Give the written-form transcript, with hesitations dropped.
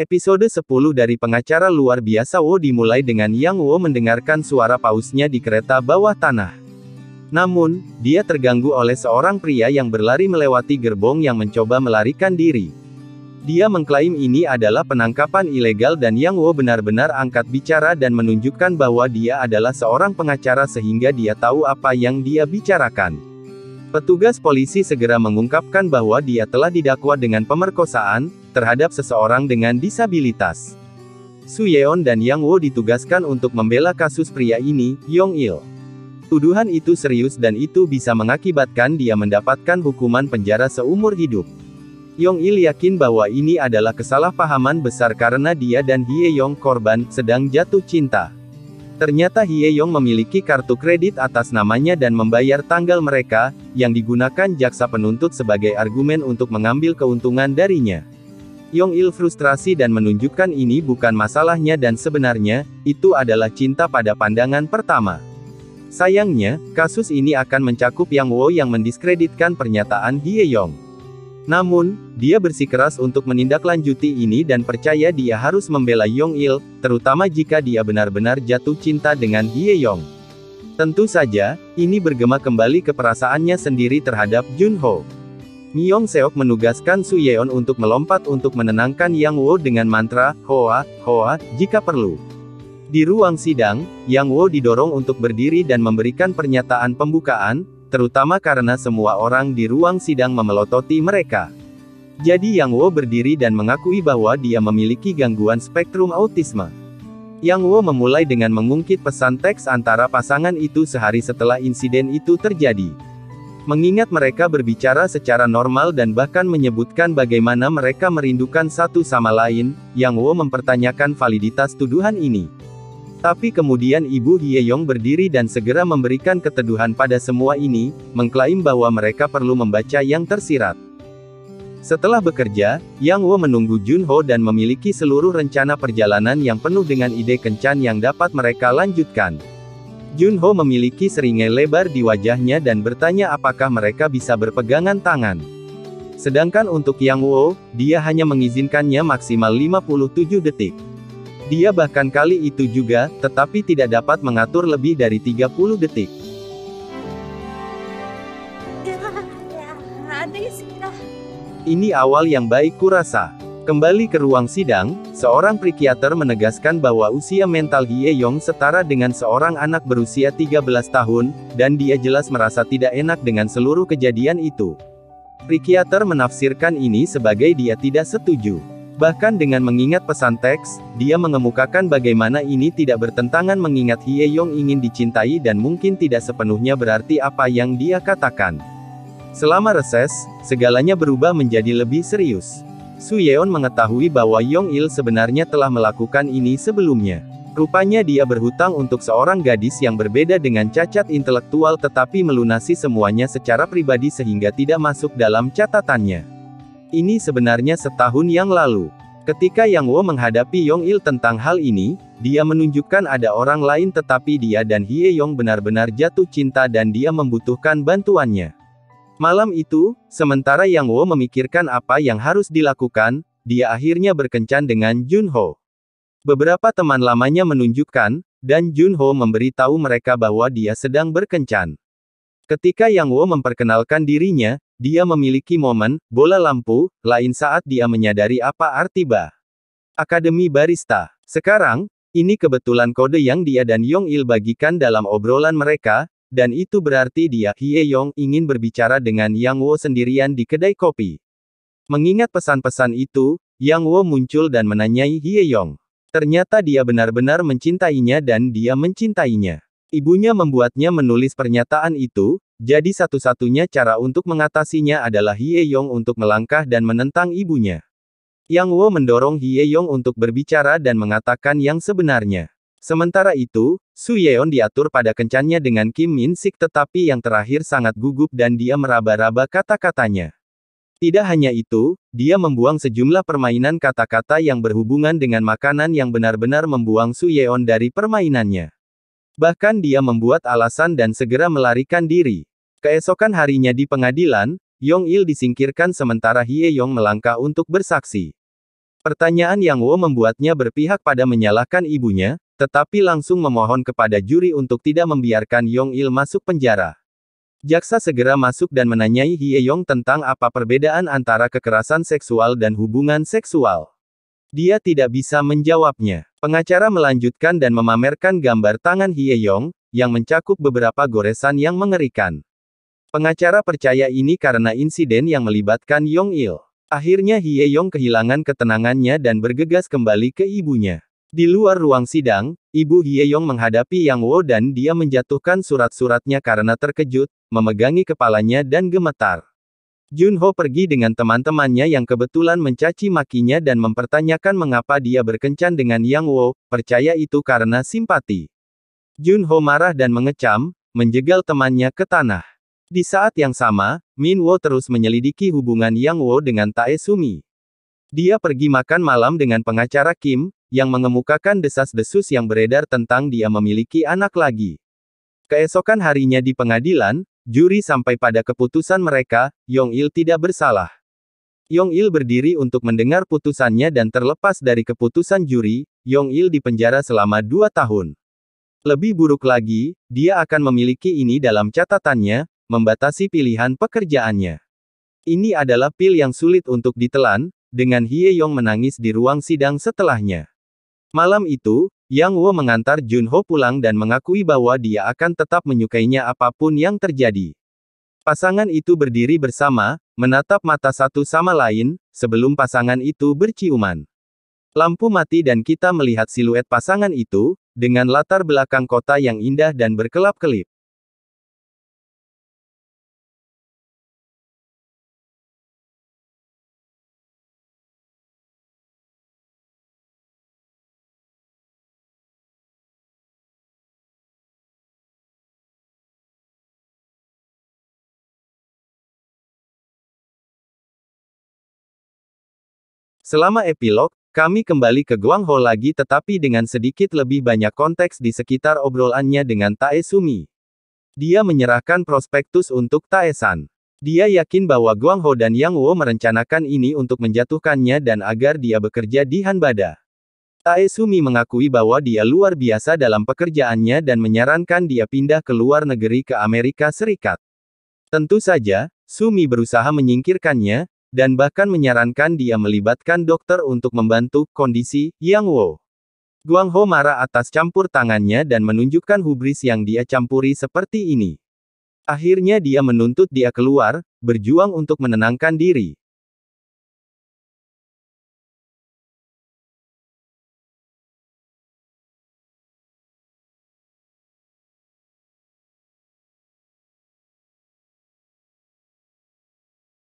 Episode 10 dari pengacara luar biasa Wo dimulai dengan Yang Wo mendengarkan suara pausnya di kereta bawah tanah. Namun, dia terganggu oleh seorang pria yang berlari melewati gerbong yang mencoba melarikan diri. Dia mengklaim ini adalah penangkapan ilegal dan Yang Wo benar-benar angkat bicara dan menunjukkan bahwa dia adalah seorang pengacara sehingga dia tahu apa yang dia bicarakan. Petugas polisi segera mengungkapkan bahwa dia telah didakwa dengan pemerkosaan terhadap seseorang dengan disabilitas. Su Yeon dan Yang Wo ditugaskan untuk membela kasus pria ini, Yong Il. Tuduhan itu serius dan itu bisa mengakibatkan dia mendapatkan hukuman penjara seumur hidup. Yong Il yakin bahwa ini adalah kesalahpahaman besar karena dia dan Hye Yong korban sedang jatuh cinta. Ternyata Hye Yong memiliki kartu kredit atas namanya dan membayar tanggal mereka, yang digunakan jaksa penuntut sebagai argumen untuk mengambil keuntungan darinya. Yong Il frustrasi dan menunjukkan ini bukan masalahnya dan sebenarnya, itu adalah cinta pada pandangan pertama. Sayangnya, kasus ini akan mencakup Yang Wo yang mendiskreditkan pernyataan Hye Yong. Namun, dia bersikeras untuk menindaklanjuti ini dan percaya dia harus membela Yong Il, terutama jika dia benar-benar jatuh cinta dengan Hye Yong. Tentu saja, ini bergema kembali ke perasaannya sendiri terhadap Junho. Myung Seok menugaskan Su Yeon untuk melompat untuk menenangkan Yang Wo dengan mantra, Hoa, Hoa, jika perlu. Di ruang sidang, Yang Wo didorong untuk berdiri dan memberikan pernyataan pembukaan, terutama karena semua orang di ruang sidang memelototi mereka. Jadi Yang Wo berdiri dan mengakui bahwa dia memiliki gangguan spektrum autisme. Yang Wo memulai dengan mengungkit pesan teks antara pasangan itu sehari setelah insiden itu terjadi. Mengingat mereka berbicara secara normal dan bahkan menyebutkan bagaimana mereka merindukan satu sama lain, Yang Wo mempertanyakan validitas tuduhan ini. Tapi kemudian Ibu Hye Yong berdiri dan segera memberikan keteduhan pada semua ini, mengklaim bahwa mereka perlu membaca yang tersirat. Setelah bekerja, Yang Wo menunggu Junho dan memiliki seluruh rencana perjalanan yang penuh dengan ide kencan yang dapat mereka lanjutkan. Junho memiliki seringai lebar di wajahnya dan bertanya apakah mereka bisa berpegangan tangan. Sedangkan untuk Yang Wo, dia hanya mengizinkannya maksimal 57 detik. Dia bahkan kali itu juga, tetapi tidak dapat mengatur lebih dari 30 detik. Ini awal yang baik kurasa. Kembali ke ruang sidang, seorang psikiater menegaskan bahwa usia mental Hye Yong setara dengan seorang anak berusia 13 tahun, dan dia jelas merasa tidak enak dengan seluruh kejadian itu. Psikiater menafsirkan ini sebagai dia tidak setuju. Bahkan dengan mengingat pesan teks, dia mengemukakan bagaimana ini tidak bertentangan mengingat Hye Yong ingin dicintai dan mungkin tidak sepenuhnya berarti apa yang dia katakan. Selama reses, segalanya berubah menjadi lebih serius. Su Yeon mengetahui bahwa Yong Il sebenarnya telah melakukan ini sebelumnya. Rupanya dia berhutang untuk seorang gadis yang berbeda dengan cacat intelektual tetapi melunasi semuanya secara pribadi sehingga tidak masuk dalam catatannya. Ini sebenarnya setahun yang lalu. Ketika Yang Wo menghadapi Yong Il tentang hal ini, dia menunjukkan ada orang lain tetapi dia dan Hye Yong benar-benar jatuh cinta dan dia membutuhkan bantuannya. Malam itu, sementara Yang Wo memikirkan apa yang harus dilakukan, dia akhirnya berkencan dengan Junho. Beberapa teman lamanya menunjukkan, dan Junho memberitahu mereka bahwa dia sedang berkencan. Ketika Yang Wo memperkenalkan dirinya, dia memiliki momen, bola lampu, lain saat dia menyadari apa arti Akademi Barista. Sekarang, ini kebetulan kode yang dia dan Yong Il bagikan dalam obrolan mereka, dan itu berarti dia, Hye Yong, ingin berbicara dengan Yang Wo sendirian di kedai kopi. Mengingat pesan-pesan itu, Yang Wo muncul dan menanyai Hye Yong. Ternyata dia benar-benar mencintainya dan dia mencintainya. Ibunya membuatnya menulis pernyataan itu, jadi satu-satunya cara untuk mengatasinya adalah Hye Yong untuk melangkah dan menentang ibunya. Yang Wo mendorong Hye Yong untuk berbicara dan mengatakan yang sebenarnya. Sementara itu, Su Yeon diatur pada kencannya dengan Kim Min Sik tetapi yang terakhir sangat gugup dan dia meraba-raba kata-katanya. Tidak hanya itu, dia membuang sejumlah permainan kata-kata yang berhubungan dengan makanan yang benar-benar membuang Su Yeon dari permainannya. Bahkan dia membuat alasan dan segera melarikan diri. Keesokan harinya di pengadilan, Yong Il disingkirkan sementara Hye Yong melangkah untuk bersaksi. Pertanyaan Yang Wo membuatnya berpihak pada menyalahkan ibunya, tetapi langsung memohon kepada juri untuk tidak membiarkan Yong Il masuk penjara. Jaksa segera masuk dan menanyai Hye Yong tentang apa perbedaan antara kekerasan seksual dan hubungan seksual. Dia tidak bisa menjawabnya. Pengacara melanjutkan dan memamerkan gambar tangan Hye Yong, yang mencakup beberapa goresan yang mengerikan. Pengacara percaya ini karena insiden yang melibatkan Yong Il. Akhirnya Hye Yong kehilangan ketenangannya dan bergegas kembali ke ibunya. Di luar ruang sidang, Ibu Hye Yong menghadapi Yang Wo dan dia menjatuhkan surat-suratnya karena terkejut, memegangi kepalanya dan gemetar. Junho pergi dengan teman-temannya yang kebetulan mencaci makinya dan mempertanyakan mengapa dia berkencan dengan Yang Wo, percaya itu karena simpati. Junho marah dan mengecam, menjegal temannya ke tanah. Di saat yang sama, Min Wo terus menyelidiki hubungan Yang Wo dengan Tae Sumi. Dia pergi makan malam dengan pengacara Kim, yang mengemukakan desas-desus yang beredar tentang dia memiliki anak lagi. Keesokan harinya di pengadilan, juri sampai pada keputusan mereka, Yong Il tidak bersalah. Yong Il berdiri untuk mendengar putusannya dan terlepas dari keputusan juri, Yong Il dipenjara selama 2 tahun. Lebih buruk lagi, dia akan memiliki ini dalam catatannya, membatasi pilihan pekerjaannya. Ini adalah pil yang sulit untuk ditelan, dengan Hye Yong menangis di ruang sidang setelahnya. Malam itu, Yang Wo mengantar Junho pulang dan mengakui bahwa dia akan tetap menyukainya apapun yang terjadi. Pasangan itu berdiri bersama, menatap mata satu sama lain, sebelum pasangan itu berciuman. Lampu mati dan kita melihat siluet pasangan itu, dengan latar belakang kota yang indah dan berkelap-kelip. Selama epilog, kami kembali ke Guangzhou lagi tetapi dengan sedikit lebih banyak konteks di sekitar obrolannya dengan Tae Sumi. Dia menyerahkan prospektus untuk Tae San. Dia yakin bahwa Guangzhou dan Yang Wo merencanakan ini untuk menjatuhkannya dan agar dia bekerja di Hanbada. Tae Sumi mengakui bahwa dia luar biasa dalam pekerjaannya dan menyarankan dia pindah ke luar negeri ke Amerika Serikat. Tentu saja, Sumi berusaha menyingkirkannya, dan bahkan menyarankan dia melibatkan dokter untuk membantu kondisi Yang Wo. Guangzhou marah atas campur tangannya dan menunjukkan hubris yang dia campuri seperti ini. Akhirnya dia menuntut dia keluar, berjuang untuk menenangkan diri.